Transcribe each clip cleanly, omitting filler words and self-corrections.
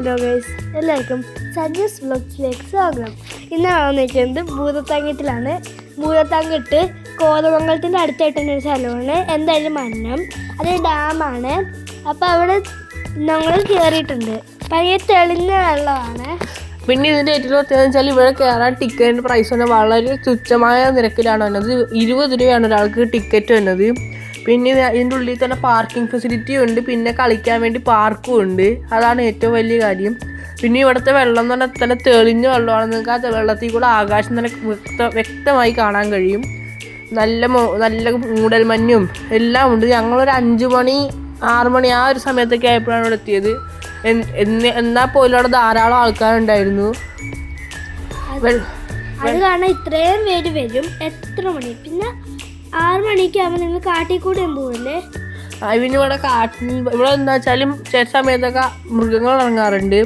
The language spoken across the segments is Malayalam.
ഹലോ ഗൈസ്, എല്ലാവർക്കും സജസ് വ്ലോഗ്സിലേക്ക് സ്വാഗതം. ഇന്നാണ് വന്നിരിക്കുന്നത് ഭൂതത്താങ്കെട്ടിലാണ്. ഭൂതത്താങ്കെട്ട് കോതമംഗലത്തിൻ്റെ അടുത്തായിട്ടുള്ള ഒരു സ്ഥലമാണ്. എന്തായാലും മന്നം, അതൊരു ഡാമാണ്. അപ്പോൾ അവിടെ ഞങ്ങൾ കയറിയിട്ടുണ്ട്. ഭയങ്കര തെളിഞ്ഞ വെള്ളമാണ്. പിന്നെ ഇതിൻ്റെ ഏറ്റവും പ്രത്യേകത വെച്ചാൽ ഇവിടെ കയറാൻ ടിക്കറ്റിൻ്റെ പ്രൈസ് തന്നെ വളരെ തുച്ഛമായ നിരക്കിലാണ് വന്നത്. 20 രൂപയാണ് ഒരാൾക്ക് ടിക്കറ്റ് വന്നത്. പിന്നെ ഇതിൻ്റെ ഉള്ളിൽ തന്നെ പാർക്കിംഗ് ഫെസിലിറ്റി ഉണ്ട്. പിന്നെ കളിക്കാൻ വേണ്ടി പാർക്കും ഉണ്ട്. അതാണ് ഏറ്റവും വലിയ കാര്യം. പിന്നെ ഇവിടുത്തെ വെള്ളം എന്ന് പറഞ്ഞാൽ തന്നെ തെളിഞ്ഞ വെള്ളമാണ്. നിങ്ങൾക്ക് ആ വെള്ളത്തിൽ കൂടെ ആകാശം തന്നെ വ്യക്തമായി കാണാൻ കഴിയും. നല്ല മൂടൽമഞ്ഞും എല്ലാം ഉണ്ട്. ഞങ്ങളൊരു 5 മണി 6 മണി ആ ഒരു സമയത്തൊക്കെ ആയപ്പോഴാണ് ഇവിടെ എത്തിയത്. എന്നാൽ പോലും അവിടെ ധാരാളം ആൾക്കാരുണ്ടായിരുന്നു. അത് കാരണം ഇത്രയും പേര് വരും. എത്ര മണി? പിന്നെ 6 മണിക്കാകുമ്പോൾ നിങ്ങൾ കാട്ടിൽ കൂടെ പോകല്ലേ? പിന്നെ ഇവിടെ ഇവിടെ എന്താ വെച്ചാലും ചില സമയത്തൊക്കെ മൃഗങ്ങൾ ഇറങ്ങാറുണ്ട്.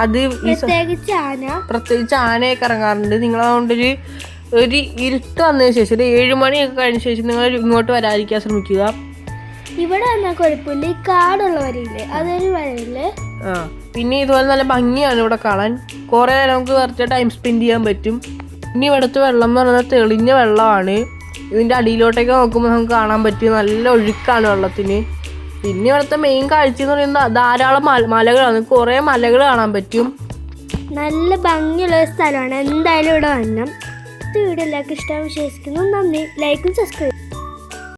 അത് പ്രത്യേകിച്ച് ആനയൊക്കെ ഇറങ്ങാറുണ്ട്. നിങ്ങളതുകൊണ്ടൊരു ഇരുട്ട് വന്നതിന് ശേഷം ഒരു 7 മണിയൊക്കെ കഴിഞ്ഞ ശേഷം നിങ്ങൾ ഇങ്ങോട്ട് വരാതിരിക്കാൻ ശ്രമിക്കുക. ഇവിടെ വന്നാൽ കുഴപ്പമില്ല. ഈ കാടുള്ള വരയില്ലേ, അതൊരു വരയില്ലേ. പിന്നെ ഇതുപോലെ നല്ല ഭംഗിയാണ് ഇവിടെ കാണാൻ. കുറേ നേരം നമുക്ക് കുറച്ച് ടൈം സ്പെൻഡ് ചെയ്യാൻ പറ്റും. പിന്നെ ഇവിടുത്തെ വെള്ളം എന്ന് പറയുന്നത് തെളിഞ്ഞ വെള്ളമാണ്. ഇതിൻ്റെ അടിയിലോട്ടൊക്കെ നോക്കുമ്പോൾ നമുക്ക് കാണാൻ പറ്റും. നല്ല ഒഴുക്കാണ് വെള്ളത്തിന്. പിന്നെ ഇവിടുത്തെ മെയിൻ കാഴ്ച എന്ന് പറയുന്നത് ധാരാളം മലകളാണ്. കുറേ മലകൾ കാണാൻ പറ്റും. നല്ല ഭംഗിയുള്ള ഒരു സ്ഥലമാണ്. എന്തായാലും ഇവിടെ വരണം. വീഡിയോ എല്ലാവർക്കും ഇഷ്ടമായി വിശ്വസിക്കുന്നു. നന്ദി. ലൈക്കും സബ്സ്ക്രൈബ്.